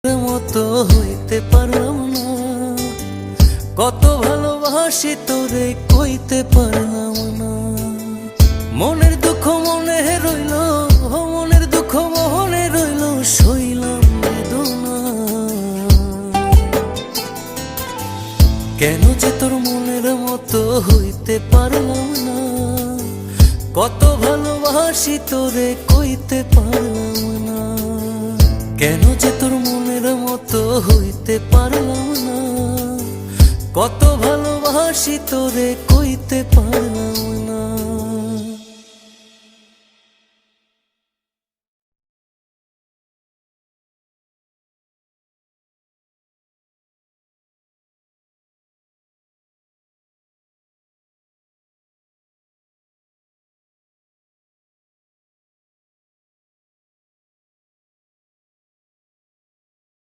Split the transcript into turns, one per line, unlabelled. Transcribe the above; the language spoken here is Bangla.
মতো হইতে পারলাম না, কত ভালোবাসি তোরে কইতে পারলাম না। মনের দুঃখ মনে রইল, মনের দুঃখ মনে রইল, সইলাম বেদনা। কেন যে তোর মনের মতো হইতে পারলাম না, কত ভালোবাসি তোরে কইতে পারলাম না। কেন যে তোর মনের মতো হইতে পারলাম না, কত ভালোবাসি তোরে কইতে পারলাম